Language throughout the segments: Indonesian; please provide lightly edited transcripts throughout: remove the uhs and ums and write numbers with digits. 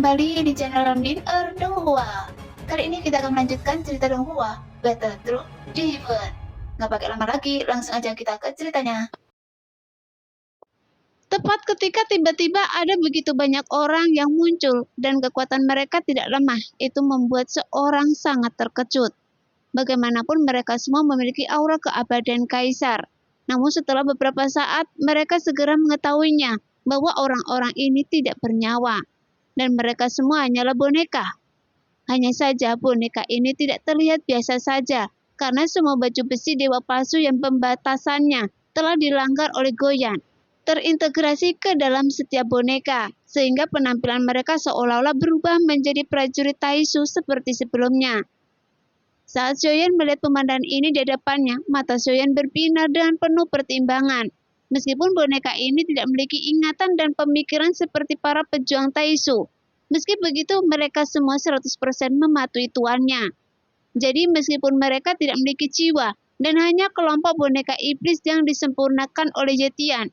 kembali di channel Din Erdua. Kali ini kita akan melanjutkan cerita Donghua, Battle Through Demon. Nggak pakai lama lagi, langsung aja kita ke ceritanya. Tepat ketika tiba-tiba ada begitu banyak orang yang muncul dan kekuatan mereka tidak lemah, itu membuat seorang sangat terkejut. Bagaimanapun mereka semua memiliki aura keabadian kaisar. Namun setelah beberapa saat, mereka segera mengetahuinya bahwa orang-orang ini tidak bernyawa. Dan mereka semua hanyalah boneka. Hanya saja boneka ini tidak terlihat biasa saja, karena semua baju besi dewa palsu yang pembatasannya telah dilanggar oleh Goyan, terintegrasi ke dalam setiap boneka, sehingga penampilan mereka seolah-olah berubah menjadi prajurit Taisu seperti sebelumnya. Saat Shoyan melihat pemandangan ini di hadapannya, mata Shoyan berbinar dengan penuh pertimbangan. Meskipun boneka ini tidak memiliki ingatan dan pemikiran seperti para pejuang Taisu, meski begitu mereka semua 100% mematuhi tuannya. Jadi meskipun mereka tidak memiliki jiwa dan hanya kelompok boneka iblis yang disempurnakan oleh Yetian,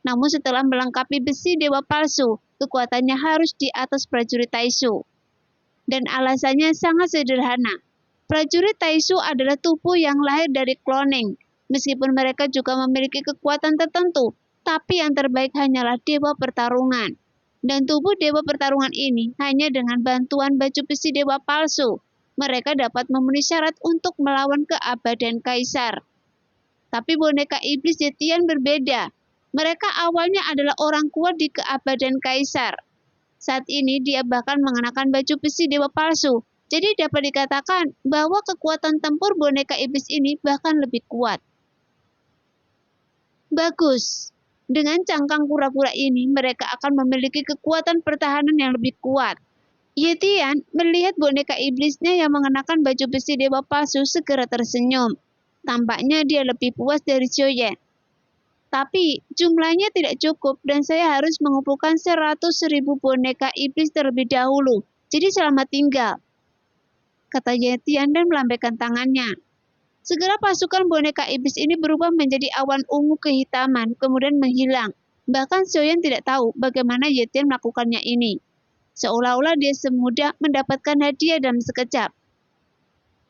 namun setelah melengkapi besi dewa palsu, kekuatannya harus di atas prajurit Taisu. Dan alasannya sangat sederhana. Prajurit Taisu adalah tubuh yang lahir dari cloning. Meskipun mereka juga memiliki kekuatan tertentu, tapi yang terbaik hanyalah dewa pertarungan. Dan tubuh dewa pertarungan ini hanya dengan bantuan baju besi dewa palsu, mereka dapat memenuhi syarat untuk melawan keabadian kaisar. Tapi boneka iblis Yetian berbeda. Mereka awalnya adalah orang kuat di keabadian kaisar. Saat ini dia bahkan mengenakan baju besi dewa palsu. Jadi dapat dikatakan bahwa kekuatan tempur boneka iblis ini bahkan lebih kuat. Bagus. Dengan cangkang kura-kura ini, mereka akan memiliki kekuatan pertahanan yang lebih kuat. Yetian melihat boneka iblisnya yang mengenakan baju besi dewa palsu segera tersenyum. Tampaknya dia lebih puas dari Shoyan. Tapi jumlahnya tidak cukup dan saya harus mengumpulkan 100.000 boneka iblis terlebih dahulu. Jadi selamat tinggal, kata Yetian dan melambaikan tangannya. Segera pasukan boneka iblis ini berubah menjadi awan ungu kehitaman, kemudian menghilang. Bahkan Shoyan tidak tahu bagaimana Yetian melakukannya ini. Seolah-olah dia semudah mendapatkan hadiah dalam sekejap.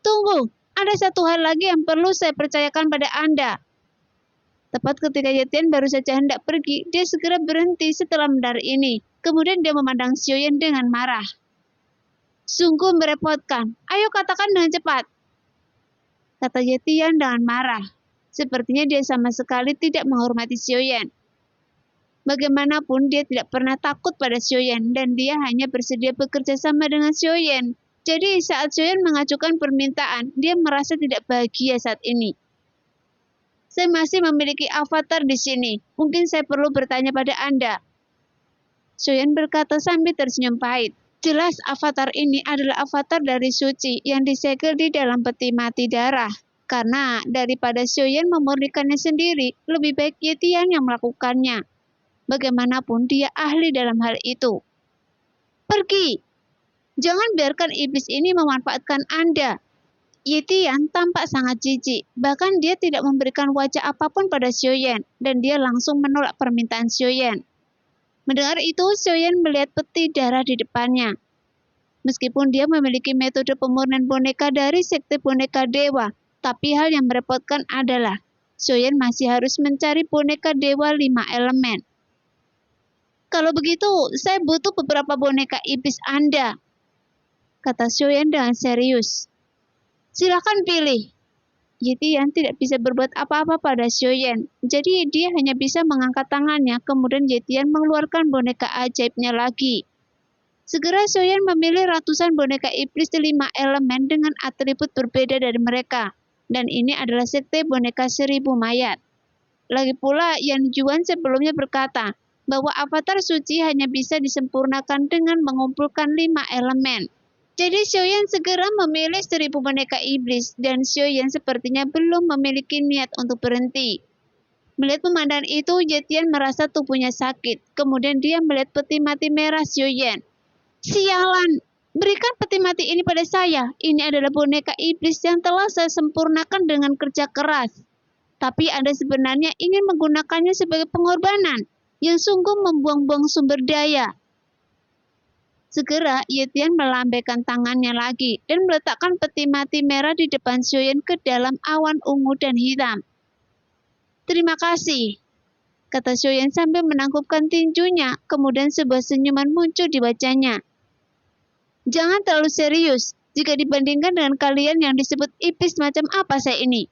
Tunggu, ada satu hal lagi yang perlu saya percayakan pada Anda. Tepat ketika Yetian baru saja hendak pergi, dia segera berhenti setelah mendengar ini. Kemudian dia memandang Shoyan dengan marah. Sungguh merepotkan. Ayo katakan dengan cepat, kata Yetian dengan marah. Sepertinya dia sama sekali tidak menghormati Shoyan. Bagaimanapun dia tidak pernah takut pada Shoyan dan dia hanya bersedia bekerja sama dengan Shoyan. Jadi saat Shoyan mengajukan permintaan, dia merasa tidak bahagia saat ini. Saya masih memiliki avatar di sini. Mungkin saya perlu bertanya pada Anda, Shoyan berkata sambil tersenyum pahit. Jelas avatar ini adalah avatar dari Suci yang disegel di dalam peti mati darah. Karena daripada Shoyan memurnikannya sendiri, lebih baik Yetian yang melakukannya. Bagaimanapun dia ahli dalam hal itu. Pergi! Jangan biarkan iblis ini memanfaatkan Anda. Yetian tampak sangat jijik. Bahkan dia tidak memberikan wajah apapun pada Shoyan. Dan dia langsung menolak permintaan Shoyan. Mendengar itu, Shoyan melihat peti darah di depannya. Meskipun dia memiliki metode pemurnian boneka dari sekte boneka dewa, tapi hal yang merepotkan adalah Shoyan masih harus mencari boneka dewa 5 elemen. Kalau begitu, saya butuh beberapa boneka iblis Anda, kata Shoyan dengan serius. Silakan pilih. Yetian tidak bisa berbuat apa-apa pada Shoyan, jadi dia hanya bisa mengangkat tangannya, kemudian Yetian mengeluarkan boneka ajaibnya lagi. Segera Shoyan memilih ratusan boneka iblis 5 elemen dengan atribut berbeda dari mereka, dan ini adalah sekte boneka 1000 mayat. Lagi pula, Yan Juan sebelumnya berkata bahwa avatar suci hanya bisa disempurnakan dengan mengumpulkan 5 elemen. Jadi Shoyan segera memilih 1000 boneka iblis dan Shoyan sepertinya belum memiliki niat untuk berhenti. Melihat pemandangan itu, Yetian merasa tubuhnya sakit. Kemudian dia melihat peti mati merah Shoyan. Sialan, berikan peti mati ini pada saya. Ini adalah boneka iblis yang telah saya sempurnakan dengan kerja keras. Tapi Anda sebenarnya ingin menggunakannya sebagai pengorbanan yang sungguh membuang-buang sumber daya. Segera Yetian melambaikan tangannya lagi dan meletakkan peti mati merah di depan Xiaoyan ke dalam awan ungu dan hitam. "Terima kasih," kata Xiaoyan sambil menangkupkan tinjunya, kemudian sebuah senyuman muncul di wajahnya. "Jangan terlalu serius jika dibandingkan dengan kalian yang disebut iblis macam apa saya ini.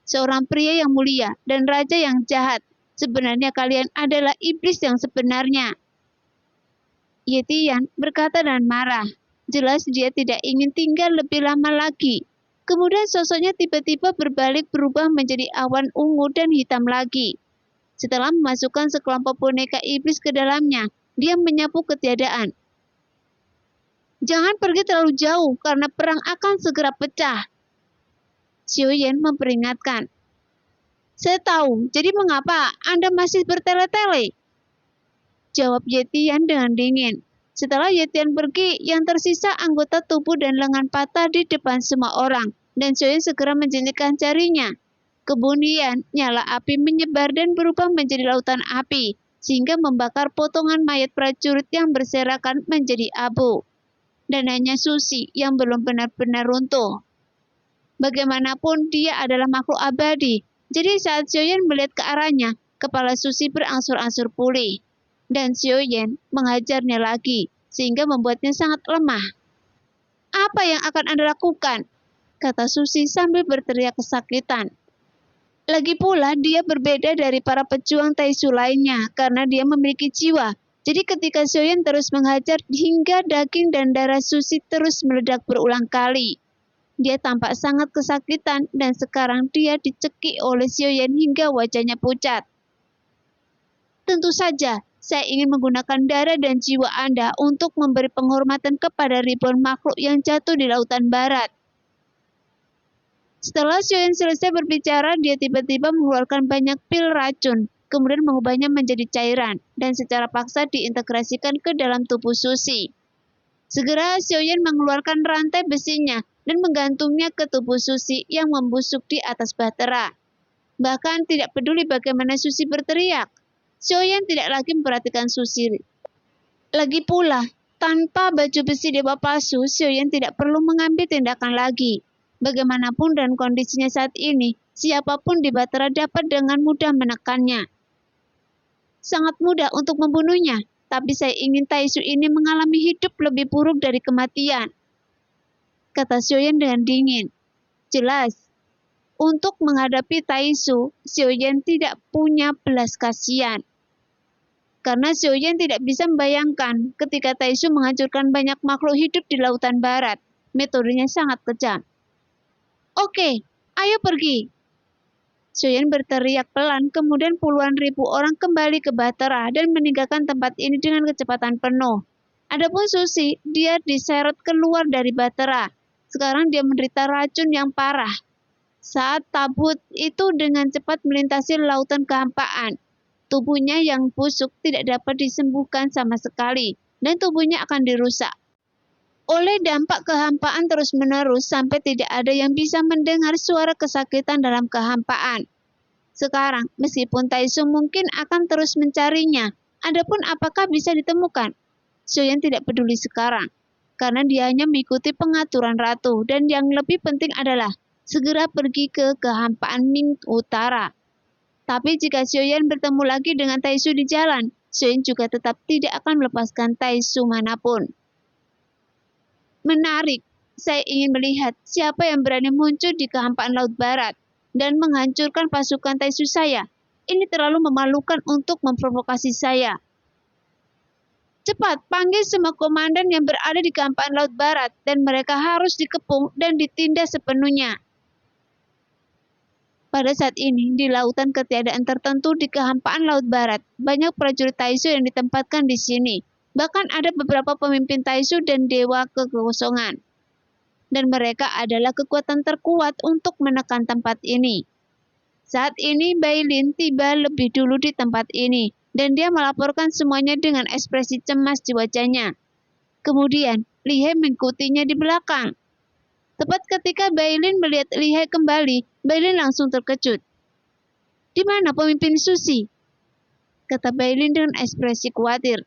Seorang pria yang mulia dan raja yang jahat. Sebenarnya kalian adalah iblis yang sebenarnya." Yetian berkata dengan marah. Jelas dia tidak ingin tinggal lebih lama lagi. Kemudian sosoknya tiba-tiba berbalik berubah menjadi awan ungu dan hitam lagi. Setelah memasukkan sekelompok boneka iblis ke dalamnya, dia menyapu ketiadaan. "Jangan pergi terlalu jauh karena perang akan segera pecah," Xiaoyan memperingatkan. "Saya tahu, jadi mengapa Anda masih bertele-tele?" jawab Yetian dengan dingin. Setelah Yetian pergi, yang tersisa anggota tubuh dan lengan patah di depan semua orang, dan Xiaoyan segera menjentikan jarinya. Kemudian, nyala api menyebar dan berubah menjadi lautan api, sehingga membakar potongan mayat prajurit yang berserakan menjadi abu. Dan hanya Susi yang belum benar-benar runtuh. Bagaimanapun, dia adalah makhluk abadi, jadi saat Xiaoyan melihat ke arahnya, kepala Susi berangsur-angsur pulih. Dan Xiaoyan menghajarnya lagi, sehingga membuatnya sangat lemah. "Apa yang akan Anda lakukan?" kata Susi sambil berteriak kesakitan. Lagi pula, dia berbeda dari para pejuang Taishu lainnya, karena dia memiliki jiwa. Jadi ketika Xiaoyan terus menghajar hingga daging dan darah Susi terus meledak berulang kali. Dia tampak sangat kesakitan dan sekarang dia dicekik oleh Xiaoyan hingga wajahnya pucat. "Tentu saja, saya ingin menggunakan darah dan jiwa Anda untuk memberi penghormatan kepada ribuan makhluk yang jatuh di lautan barat." Setelah Xiaoyan selesai berbicara, dia tiba-tiba mengeluarkan banyak pil racun, kemudian mengubahnya menjadi cairan, dan secara paksa diintegrasikan ke dalam tubuh Susi. Segera Xiaoyan mengeluarkan rantai besinya dan menggantungnya ke tubuh Susi yang membusuk di atas bahtera. Bahkan tidak peduli bagaimana Susi berteriak, Xiaoyan tidak lagi memperhatikan Susi. Lagi pula, tanpa baju besi dewa palsu, Xiaoyan tidak perlu mengambil tindakan lagi. Bagaimanapun dan kondisinya saat ini, siapapun di Bahtera dapat dengan mudah menekannya. Sangat mudah untuk membunuhnya, tapi saya ingin Taishu ini mengalami hidup lebih buruk dari kematian, kata Xiaoyan dengan dingin. Jelas, untuk menghadapi Taishu, Xiaoyan tidak punya belas kasihan. Karena Xiaoyan tidak bisa membayangkan ketika Taishu menghancurkan banyak makhluk hidup di lautan barat. Metodenya sangat kejam. "Oke, ayo pergi." Xiaoyan berteriak pelan, kemudian puluhan ribu orang kembali ke Bahtera dan meninggalkan tempat ini dengan kecepatan penuh. Adapun Susi, dia diseret keluar dari Bahtera. Sekarang dia menderita racun yang parah. Saat tabut itu dengan cepat melintasi lautan kehampaan. Tubuhnya yang busuk tidak dapat disembuhkan sama sekali, dan tubuhnya akan dirusak oleh dampak kehampaan terus-menerus sampai tidak ada yang bisa mendengar suara kesakitan dalam kehampaan. Sekarang, meskipun Taishu mungkin akan terus mencarinya, adapun apakah bisa ditemukan, Xiaoyan tidak peduli sekarang, karena dia hanya mengikuti pengaturan ratu, dan yang lebih penting adalah segera pergi ke kehampaan Ming Utara. Tapi jika Xiaoyan bertemu lagi dengan Taishu di jalan, Xiaoyan juga tetap tidak akan melepaskan Taishu manapun. Menarik, saya ingin melihat siapa yang berani muncul di kehampaan Laut Barat dan menghancurkan pasukan Taishu saya. Ini terlalu memalukan untuk memprovokasi saya. Cepat, panggil semua komandan yang berada di kehampaan Laut Barat dan mereka harus dikepung dan ditindas sepenuhnya. Pada saat ini, di lautan ketiadaan tertentu di kehampaan Laut Barat, banyak prajurit Taishu yang ditempatkan di sini. Bahkan ada beberapa pemimpin Taishu dan dewa kekosongan. Dan mereka adalah kekuatan terkuat untuk menekan tempat ini. Saat ini, Bailin tiba lebih dulu di tempat ini, dan dia melaporkan semuanya dengan ekspresi cemas di wajahnya. Kemudian, Li He mengikutinya di belakang. Tepat ketika Bailin melihat Li He kembali, Bailin langsung terkejut. "Di mana pemimpin Susi?" kata Bailin dengan ekspresi khawatir.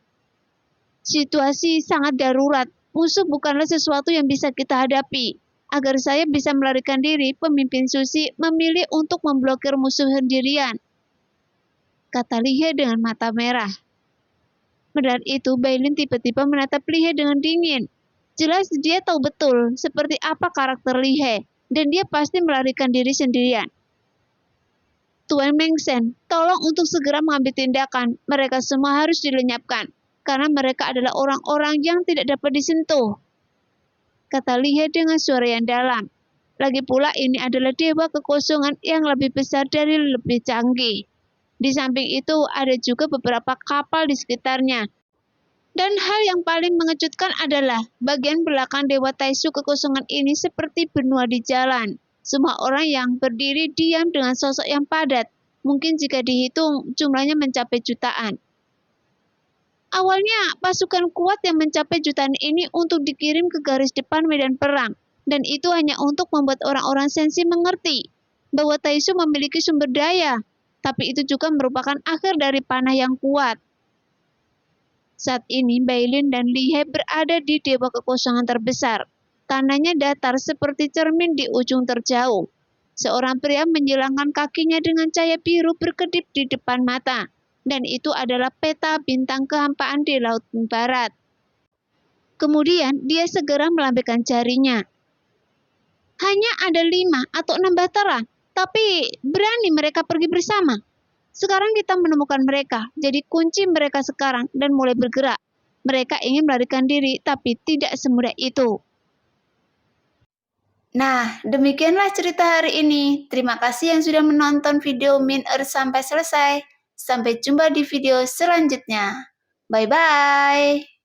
Situasi sangat darurat. Musuh bukanlah sesuatu yang bisa kita hadapi. Agar saya bisa melarikan diri, pemimpin Susi memilih untuk memblokir musuh sendirian, kata Lihe dengan mata merah. Mendengar itu, Bailin tiba-tiba menatap Lihe dengan dingin. Jelas dia tahu betul seperti apa karakter Lihe, dan dia pasti melarikan diri sendirian. Tuan Mengsen, tolong untuk segera mengambil tindakan. Mereka semua harus dilenyapkan, karena mereka adalah orang-orang yang tidak dapat disentuh, kata Lihe dengan suara yang dalam. Lagi pula ini adalah dewa kekosongan yang lebih besar dari lebih canggih. Di samping itu ada juga beberapa kapal di sekitarnya. Dan hal yang paling mengejutkan adalah bagian belakang dewa Taisu kekosongan ini seperti benua di jalan. Semua orang yang berdiri diam dengan sosok yang padat. Mungkin jika dihitung jumlahnya mencapai jutaan. Awalnya pasukan kuat yang mencapai jutaan ini untuk dikirim ke garis depan medan perang. Dan itu hanya untuk membuat orang-orang sensi mengerti bahwa Taisu memiliki sumber daya. Tapi itu juga merupakan akhir dari panah yang kuat. Saat ini Bailin dan Lihe berada di dewa kekosongan terbesar. Tanahnya datar seperti cermin di ujung terjauh. Seorang pria menyilangkan kakinya dengan cahaya biru berkedip di depan mata. Dan itu adalah peta bintang kehampaan di Laut Barat. Kemudian dia segera melambaikan jarinya. Hanya ada 5 atau 6 batara, tapi berani mereka pergi bersama. Sekarang kita menemukan mereka, jadi kunci mereka sekarang dan mulai bergerak. Mereka ingin melarikan diri, tapi tidak semudah itu. Nah, demikianlah cerita hari ini. Terima kasih yang sudah menonton video Min Earth sampai selesai. Sampai jumpa di video selanjutnya. Bye-bye.